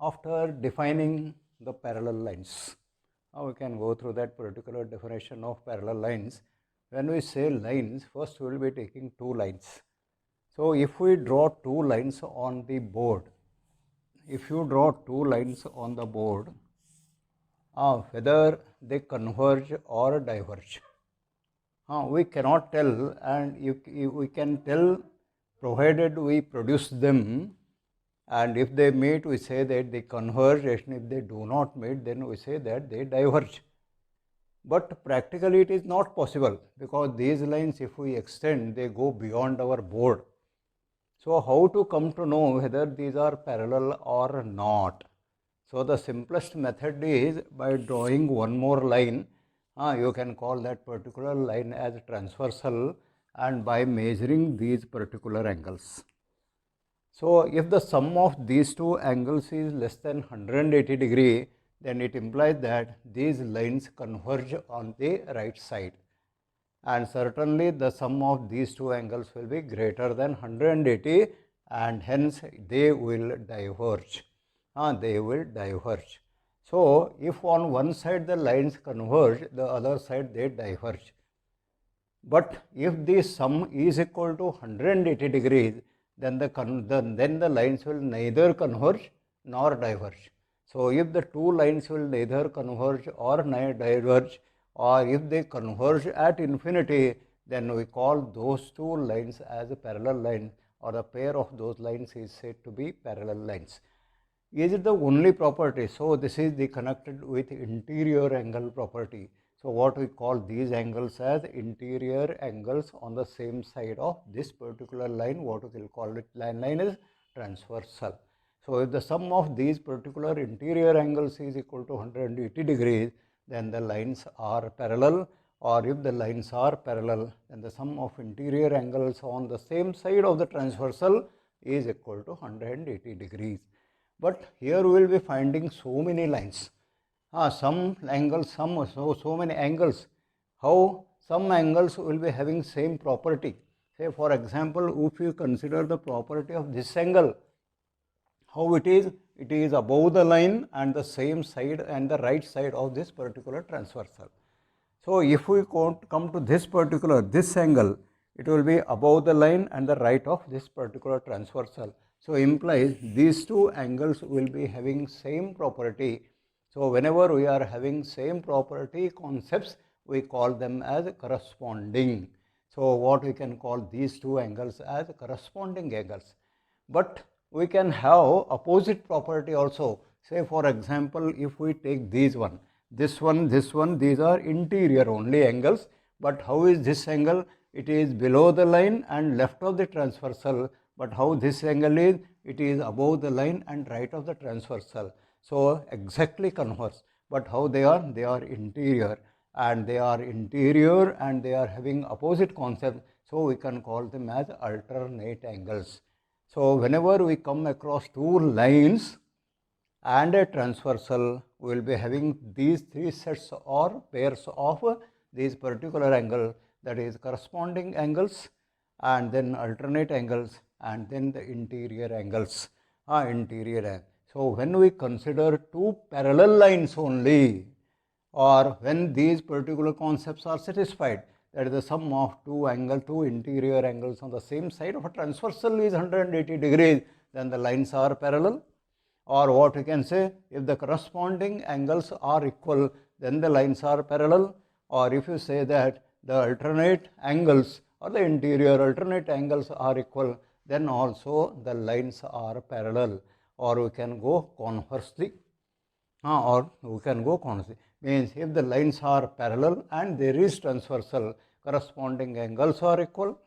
after defining the parallel lines, now we can go through that particular definition of parallel lines. When we say lines, first we will be taking two lines. So if we draw two lines on the board, if you draw two lines on the board, whether they converge or diverge, we cannot tell, and we can tell provided we produce them, and if they meet we say that they converge, and if they do not meet then we say that they diverge. But practically it is not possible, because these lines, if we extend, they go beyond our board. So how to come to know whether these are parallel or not? So the simplest method is by drawing one more line. You can call that particular line as transversal, and by measuring these particular angles. So if the sum of these two angles is less than 180 degree, then it implies that these lines converge on the right side, and certainly the sum of these two angles will be greater than 180, and hence they will diverge. They will diverge. So if on one side the lines converge, the other side they diverge. But if the sum is equal to 180 degrees, then the lines will neither converge nor diverge. So if the two lines will neither converge or diverge, or if they converge at infinity, then we call those two lines as a parallel line, or the pair of those lines is said to be parallel lines. Is it the only property? So this is the connected with interior angle property. So what we call these angles as interior angles on the same side of this particular line, what we will call it line is transversal. So if the sum of these particular interior angles is equal to 180 degrees, then the lines are parallel, or if the lines are parallel, then the sum of interior angles on the same side of the transversal is equal to 180 degrees. But here we will be finding so many lines. Some angles, so many angles. How some angles will be having same property. Say for example, if you consider the property of this angle, how it is above the line and the same side and the right side of this particular transversal. So if we come to this angle, it will be above the line and the right of this particular transversal. So implies these two angles will be having same property. So whenever we are having same property concepts, we call them as corresponding. So what we can call these two angles as corresponding angles. But we can have opposite property also. Say for example, if we take this one, these are interior only angles. But how is this angle? It is below the line and left of the transversal. But how this angle is? It is above the line and right of the transversal. So exactly converse. But how they are? They are interior, and they are having opposite concept. So we can call them as alternate angles. So whenever we come across two lines and a transversal, we will be having these three sets or pairs of these particular angle, that is corresponding angles, and then alternate angles, and then the interior angles. So when we consider two parallel lines only, or when these particular concepts are satisfied, that is the sum of two interior angles on the same side of a transversal is 180 degrees, then the lines are parallel. Or what we can say, if the corresponding angles are equal, then the lines are parallel. Or if you say that the alternate angles or the interior alternate angles are equal, then also the lines are parallel. Or we can go conversely. Means if the lines are parallel and there is transversal, corresponding angles are equal,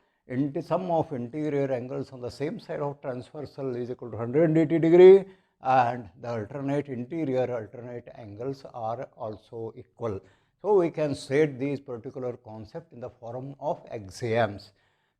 sum of interior angles on the same side of transversal is equal to 180 degree, and the alternate angles are also equal. So we can state these particular concept in the form of axioms.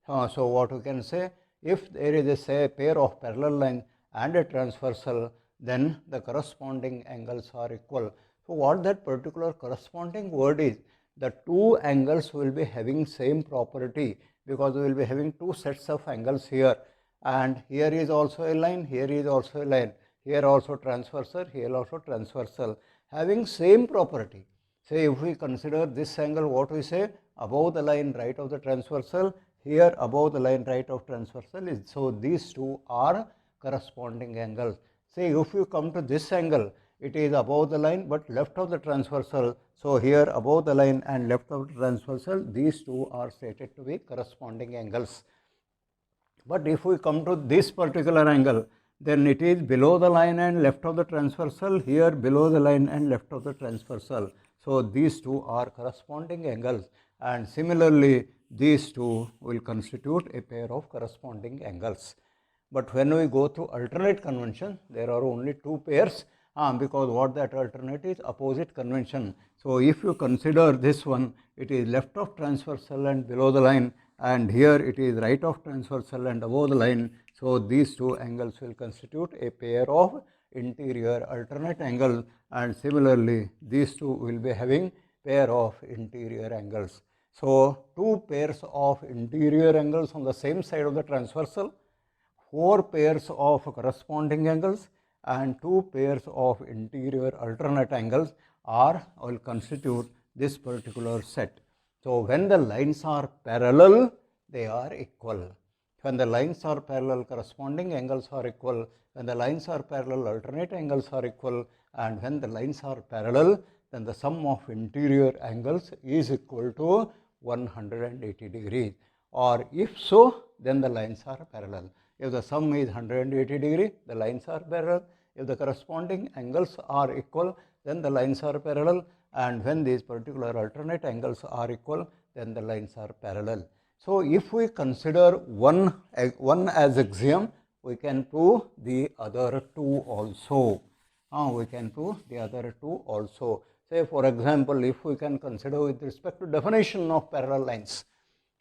So what we can say, if there is a pair of parallel lines and a transversal, then the corresponding angles are equal. So what that particular corresponding word is, the two angles will be having same property, because we will be having two sets of angles here, and here is also a line, here is also a line. here also transversal, here also transversal, having same property. Say if we consider this angle, what we say, above the line right of the transversal, here above the line right of transversal is, so these two are corresponding angles. Say if you come to this angle, it is above the line but left of the transversal. So here above the line and left of the transversal, these two are stated to be corresponding angles. But if we come to this particular angle, then it is below the line and left of the transversal, here below the line and left of the transversal. So these two are corresponding angles, and similarly these two will constitute a pair of corresponding angles. But when we go through alternate convention, there are only two pairs, because what that alternate is opposite convention. So if you consider this one, it is left of transversal and below the line, and here it is right of transversal and above the line. So these two angles will constitute a pair of interior alternate angle, and similarly these two will be having pair of interior angles. So two pairs of interior angles on the same side of the transversal, four pairs of corresponding angles, and two pairs of interior alternate angles will constitute this particular set. So when the lines are parallel, they are equal. When the lines are parallel, corresponding angles are equal. When the lines are parallel, alternate angles are equal. And when the lines are parallel, then the sum of interior angles is equal to 180 degrees. Or if so, then the lines are parallel. If the sum is 180 degree, the lines are parallel. If the corresponding angles are equal, then the lines are parallel. And when these particular alternate angles are equal, then the lines are parallel. So if we consider one as axiom, we can prove the other two also. We can prove the other two also. Say for example, if we can consider with respect to definition of parallel lines.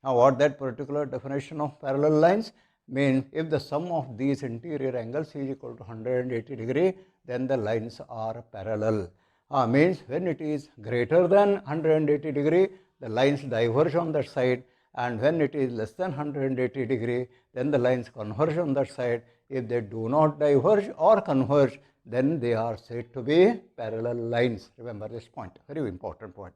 Now what that particular definition of parallel lines means, if the sum of these interior angles is equal to 180 degree, then the lines are parallel. Means when it is greater than 180 degree, the lines diverge on that side, and when it is less than 180 degree, then the lines converge on that side. If they do not diverge or converge, then they are said to be parallel lines. Remember this point, very important point.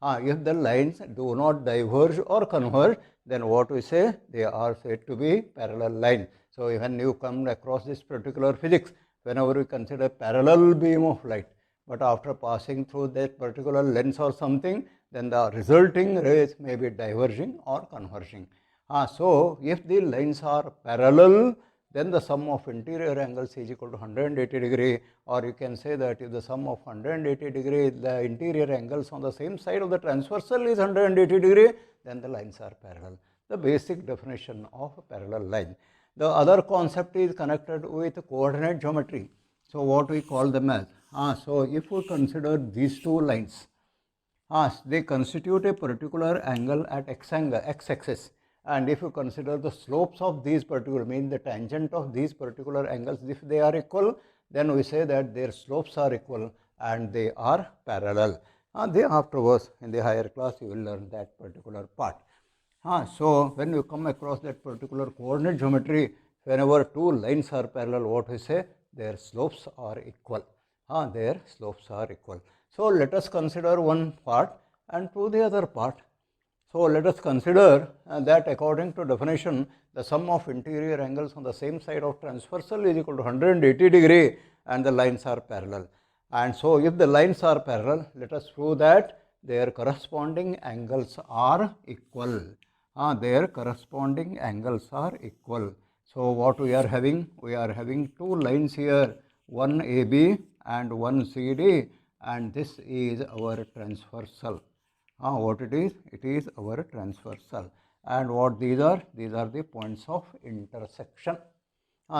If the lines do not diverge or converge, then what we say, they are said to be parallel lines. So when you come across this particular physics, whenever we consider parallel beam of light, but after passing through that particular lens or something, then the resulting rays may be diverging or converging. So if the lines are parallel, then the sum of interior angles is equal to 180 degree, or you can say that if the sum of 180 degree, the interior angles on the same side of the transversal is 180 degree, then the lines are parallel. The basic definition of a parallel line. The other concept is connected with coordinate geometry. So what we call them as, so if we consider these two lines, they constitute a particular angle at x-axis, and if you consider the slopes of these particular, mean the tangent of these particular angles, if they are equal, then we say that their slopes are equal and they are parallel. They afterwards in the higher class you will learn that particular part. So when you come across that particular coordinate geometry, whenever two lines are parallel, what we say, their slopes are equal. Their slopes are equal. So let us consider one part and prove the other part. So let us consider that according to definition, the sum of interior angles on the same side of transversal is equal to 180 degree and the lines are parallel. And so if the lines are parallel, let us prove that their corresponding angles are equal. Their corresponding angles are equal. So what we are having? We are having two lines here, one AB and one CD, and this is our transversal. What it is? It is our transversal. And what these are? These are the points of intersection.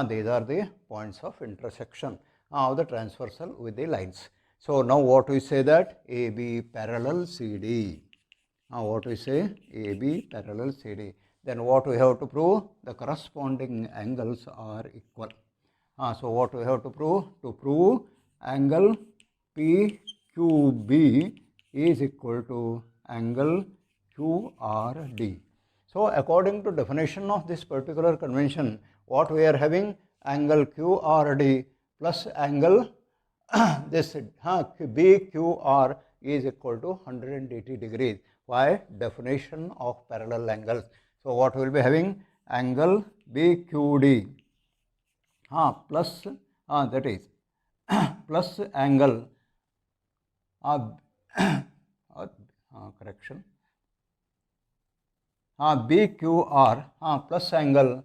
These are the points of intersection of the transversal with the lines. So now what we say that AB parallel CD. What we say? AB parallel CD. Then what we have to prove? The corresponding angles are equal. So what we have to prove? To prove angle PQB is equal to angle QRD. So according to definition of this particular convention, what we are having? Angle QRD plus angle this BQR is equal to 180 degrees. Why? Definition of parallel angles. So what we will be having? Angle BQD plus that is plus angle correction BQR plus angle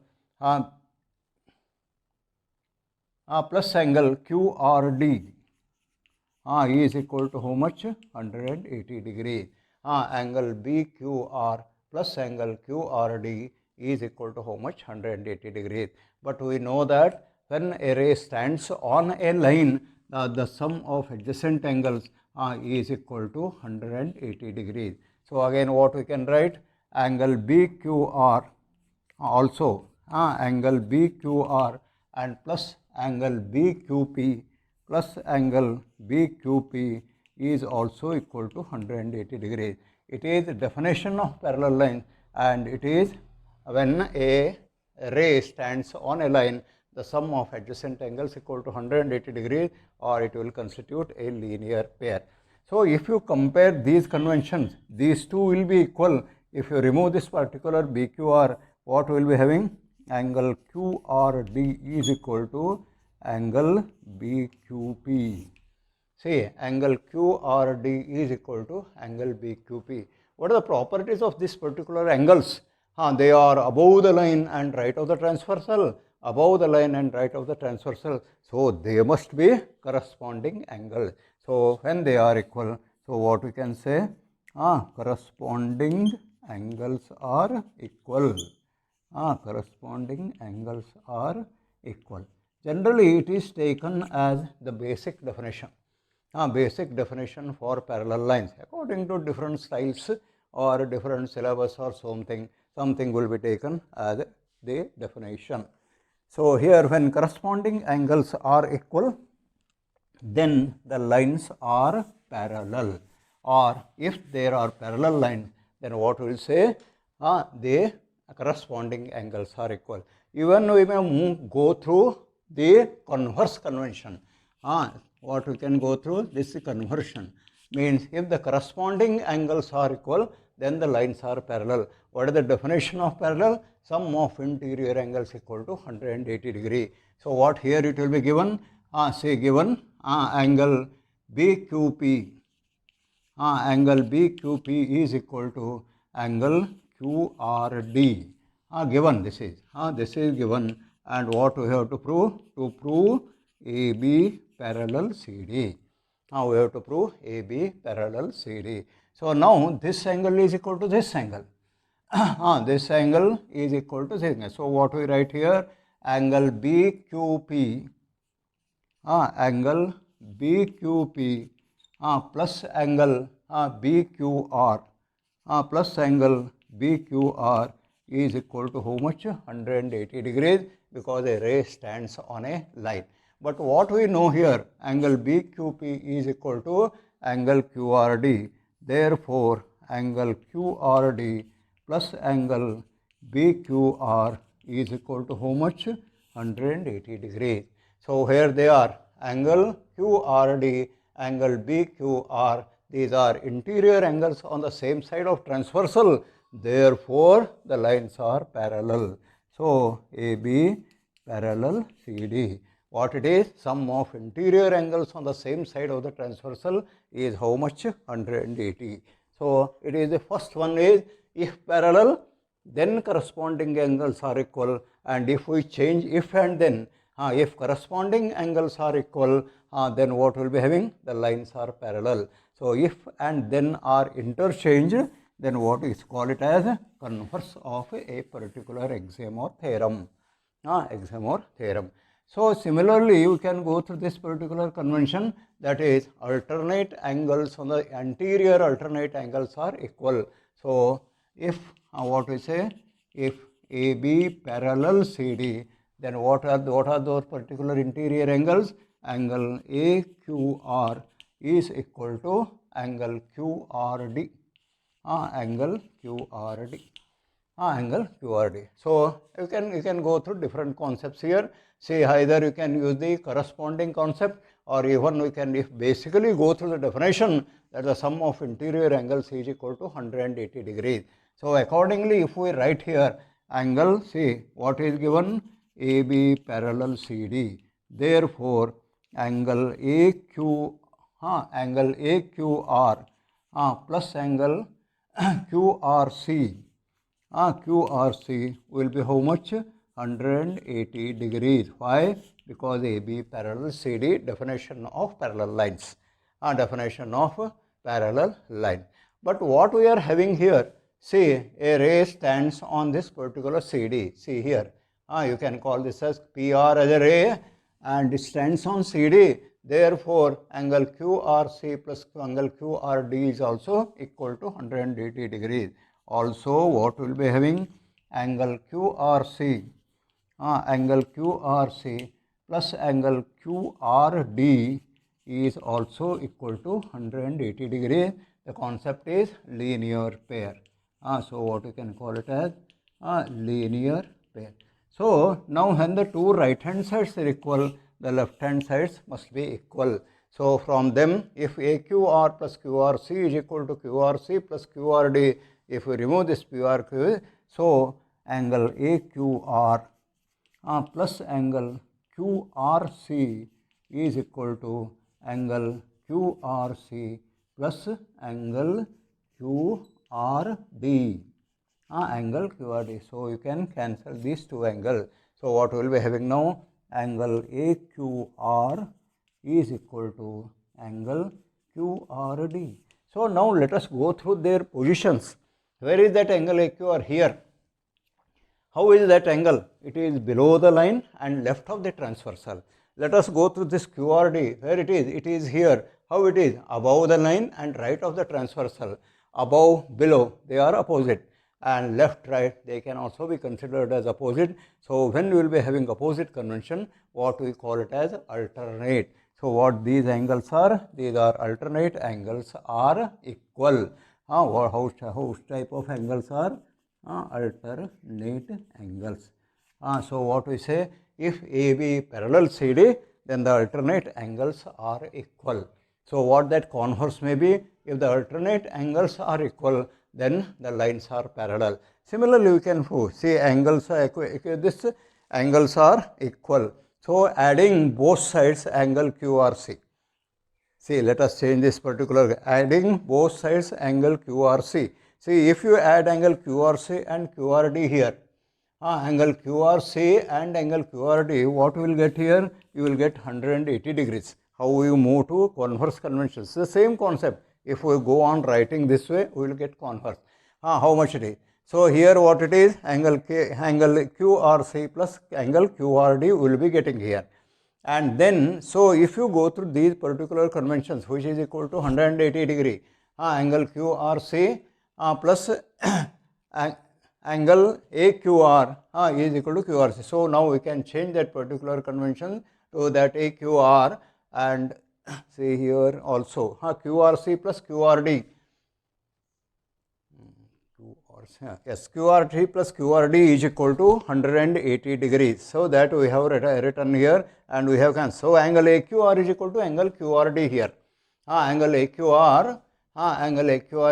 QRD is equal to how much? 180 degrees. Angle BQR plus angle QRD is equal to how much? 180 degrees. But we know that when a ray stands on a line, the sum of adjacent angles is equal to 180 degrees. So again what we can write? Angle BQR also angle BQR and plus angle BQP plus angle BQP is also equal to 180 degrees. It is the definition of parallel line, and it is when a ray stands on a line, the sum of adjacent angles equal to 180 degrees, or it will constitute a linear pair. So if you compare these conventions, these two will be equal. If you remove this particular BQR, what we will be having? Angle QRD is equal to angle BQP. See, angle QRD is equal to angle BQP. What are the properties of this particular angles? They are above the line and right of the transversal, above the line and right of the transversal. So they must be corresponding angles. So when they are equal, so what we can say? Corresponding angles are equal. Corresponding angles are equal. Generally, it is taken as the basic definition. Basic definition for parallel lines. According to different styles or different syllabus or something will be taken as the definition. So here, when corresponding angles are equal, then the lines are parallel. Or if there are parallel lines, then what we will say? The corresponding angles are equal. Even we may go through the converse convention. What we can go through? This conversion means if the corresponding angles are equal, then the lines are parallel. What is the definition of parallel? Sum of interior angles equal to 180 degree. So what here it will be given? Say given angle BQP. Angle BQP is equal to angle QRD. Given this is given, and what we have to prove? To prove AB parallel CD. We have to prove AB parallel CD. So now this angle is equal to this angle. This angle is equal to this angle. So what we write here? Angle BQP. Angle BQP plus angle BQR plus angle BQR is equal to how much? 180 degrees, because a ray stands on a line. But what we know here? Angle BQP is equal to angle QRD. Therefore, angle QRD plus angle BQR is equal to how much? 180 degrees. So here they are, angle QRD, angle BQR. These are interior angles on the same side of transversal. Therefore, the lines are parallel. So AB parallel CD. What it is? Sum of interior angles on the same side of the transversal is how much? 180. So it is the first one is, if parallel, then corresponding angles are equal, and if we change if and then, if corresponding angles are equal, then what will be having? The lines are parallel. So if and then are interchanged, then what is called it as converse of a particular axiom or theorem. Axiom or theorem. So similarly, you can go through this particular convention, that is alternate angles on the anterior alternate angles are equal. So if what we say, if AB parallel CD, then what are those particular interior angles? Angle AQR is equal to angle QRD. Angle QRD. angle QRD. So you can go through different concepts here. See, either you can use the corresponding concept, or even we can if basically go through the definition that the sum of interior angles is equal to 180 degrees. So accordingly, if we write here angle, see what is given, AB parallel CD. Therefore, angle AQR plus angle QRC will be how much? 180 degrees. Why? Because AB parallel CD, definition of parallel lines. Definition of parallel line. But what we are having here, see, a ray stands on this particular CD. See here, you can call this as PR as a ray, and it stands on CD. Therefore, angle QRC plus angle QRD is also equal to 180 degrees. Also, what will be having? Angle QRC plus angle QRD is also equal to 180 degrees. The concept is linear pair. So what you can call it as linear pair. So now when the two right hand sides are equal, the left hand sides must be equal. So from them, if AQR plus QRC is equal to QRC plus QRD, if we remove this PRQ, so angle AQR plus angle QRC is equal to angle QRC plus angle QRD. Angle QRD. So you can cancel these two angles. So what we will be having now? Angle AQR is equal to angle QRD. So now let us go through their positions. Where is that angle AQR? Here. How is that angle? It is below the line and left of the transversal. Let us go through this QRD. Where it is? It is here. How it is? Above the line and right of the transversal. Above, below, they are opposite. And left, right, they can also be considered as opposite. So when we will be having opposite convention, what we call it as alternate. So what these angles are? These are alternate angles are equal. How type of angles are? Alternate angles. So what we say, if AB parallel CD, then the alternate angles are equal. So what that converse may be, if the alternate angles are equal, then the lines are parallel. Similarly, we can see angles are this angles are equal. So adding both sides angle QRC. See, let us change this particular, adding both sides angle QRC. See, if you add angle QRC and QRD here, angle QRC and angle QRD, what you will get here? You will get 180 degrees. How you move to converse conventions? The same concept. If we go on writing this way, we will get converse. How much it is? So here what it is? Angle QRC plus angle QRD we will be getting here. And then, so if you go through these particular conventions, which is equal to 180 degree, angle QRC plus angle AQR is equal to QRC. So now we can change that particular convention to that AQR, and see here also QRC plus QRD. Yes, QRT plus QRD is equal to 180 degrees. So that we have written here, and we have can. So angle AQR is equal to angle QRD here. Angle AQR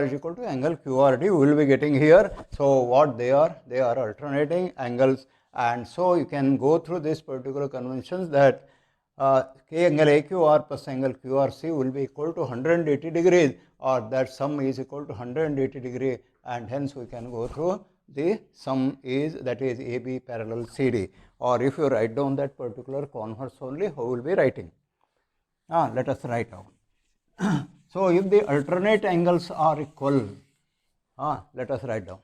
is equal to angle QRD we will be getting here. So what they are alternating angles, and so you can go through this particular conventions that angle AQR plus angle QRC will be equal to 180 degrees, or that sum is equal to 180 degree, and hence we can go through the sum is, that is AB parallel CD. Or if you write down that particular converse only, how will be writing? Let us write down. So if the alternate angles are equal, let us write down.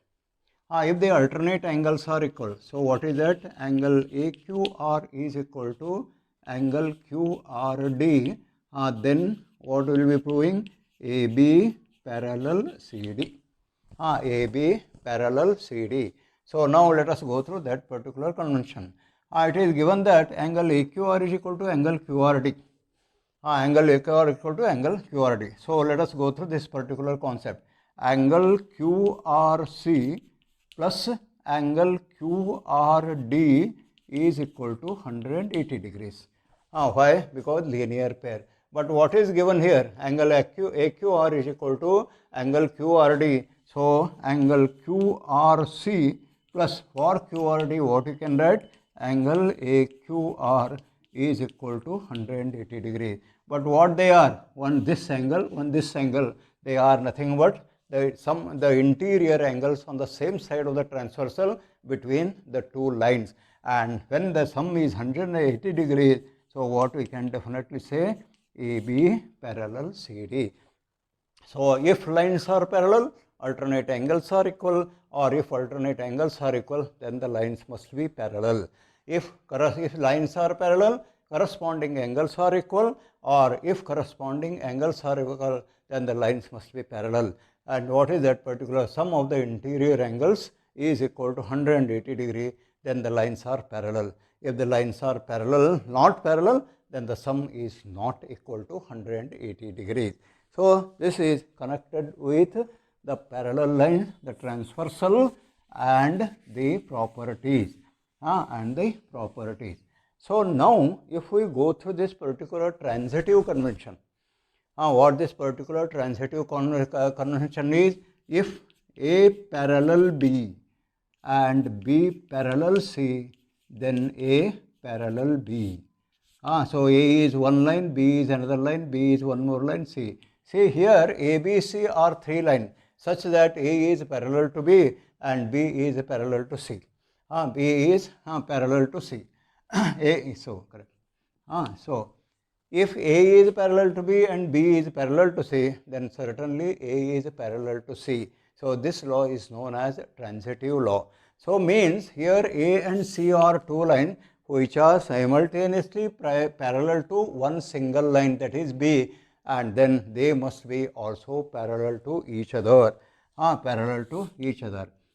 If the alternate angles are equal, so what is that? Angle AQR is equal to angle QRD, then what will be proving? AB parallel CD. AB parallel CD. So now let us go through that particular convention. It is given that angle AQR is equal to angle QRD. Angle AQR equal to angle QRD. So let us go through this particular concept. Angle QRC plus angle QRD is equal to 180 degrees. Why? Because linear pair. But what is given here? Angle AQR is equal to angle QRD. So, angle QRC plus for QRD, what you can write? Angle AQR is equal to 180 degrees. But what they are? One this angle, one this angle. They are nothing but the interior angles on the same side of the transversal between the two lines. And when the sum is 180 degrees, so what we can definitely say? AB parallel CD. So, if lines are parallel, alternate angles are equal, or if alternate angles are equal, then the lines must be parallel. If lines are parallel, corresponding angles are equal, or if corresponding angles are equal, then the lines must be parallel. And what is that particular sum of the interior angles is equal to 180 degree, then the lines are parallel. If the lines are parallel, not parallel, then the sum is not equal to 180 degrees. So, this is connected with the parallel line, the transversal and the properties. So, now if we go through this particular transitive convention, what this particular transitive convention is, if A parallel B and B parallel C, then A parallel B. So, A is one line, B is another line, B is one more line, C. See here A, B, C are three lines such that A is parallel to B and B is parallel to C. B is parallel to C. A is so correct. So, if A is parallel to B and B is parallel to C, then certainly A is parallel to C. So, this law is known as transitive law. So, means here A and C are two lines which are simultaneously parallel to one single line, that is B, and then they must be also parallel to each other.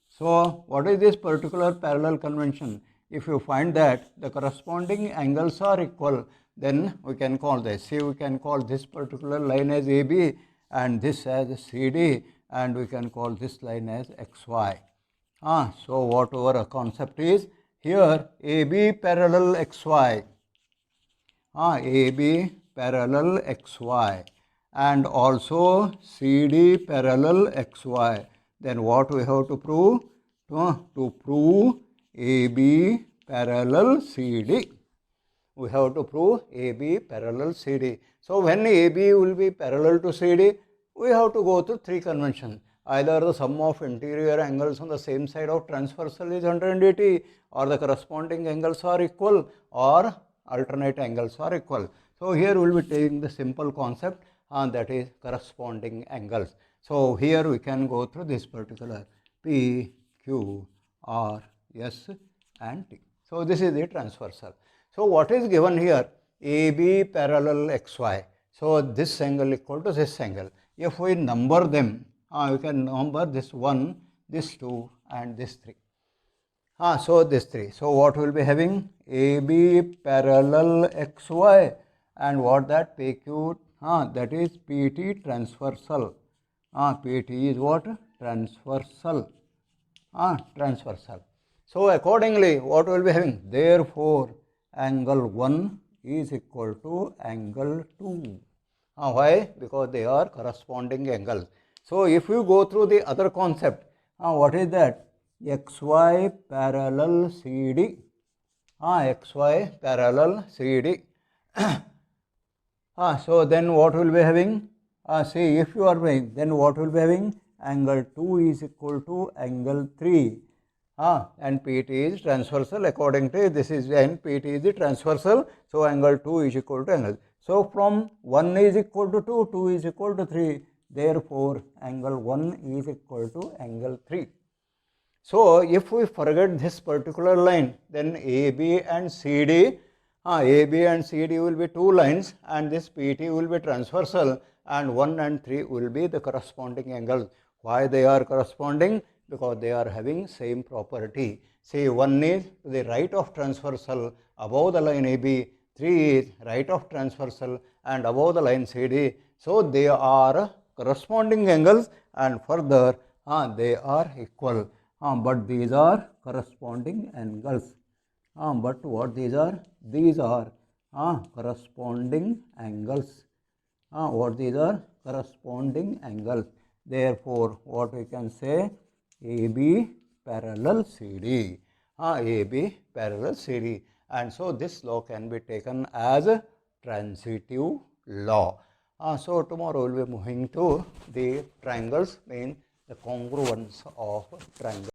So, what is this particular parallel convention? If you find that the corresponding angles are equal, then we can call this. See, we can call this particular line as AB and this as CD, and we can call this line as XY. So, what our concept is here, AB parallel XY, AB parallel XY, and also CD parallel XY. Then what we have to prove? To prove AB parallel CD. We have to prove AB parallel CD. So, when AB will be parallel to CD, we have to go through three conventions. Either the sum of interior angles on the same side of transversal is 180, or the corresponding angles are equal, or alternate angles are equal. So, here we will be taking the simple concept, that is corresponding angles. So, here we can go through this particular P, Q, R, S and T. So, this is the transversal. So, what is given here? AB parallel XY. So, this angle equal to this angle. If we number them, you can number this 1, this 2 and this 3. So, this 3. So, what we will be having? AB parallel XY, and what that? PQ, that is PT transversal. PT is what? Transversal. Transversal. So, accordingly, what we will be having? Therefore, angle 1 is equal to angle 2. Why? Because they are corresponding angles. So, if you go through the other concept, what is that? XY parallel CD. XY parallel CD. So, then what will be having? See, if you are doing, then what will be having? Angle 2 is equal to angle 3. And PT is transversal. According to this is when PT is the transversal. So, angle 2 is equal to angle. So, from 1 is equal to 2, 2 is equal to 3. Therefore, angle 1 is equal to angle 3. So, if we forget this particular line, then AB and CD, AB and CD will be two lines, and this PT will be transversal, and 1 and 3 will be the corresponding angles. Why they are corresponding? Because they are having same property. Say 1 is to the right of transversal above the line AB, 3 is right of transversal and above the line CD. So, they are corresponding angles, and further they are equal. but these are corresponding angles. But what these are? These are corresponding angles. What these are? Corresponding angles. Therefore, what we can say? AB parallel CD. AB parallel CD. And so this law can be taken as a transitive law. So tomorrow we will be moving to the triangles, mean the congruence of triangles.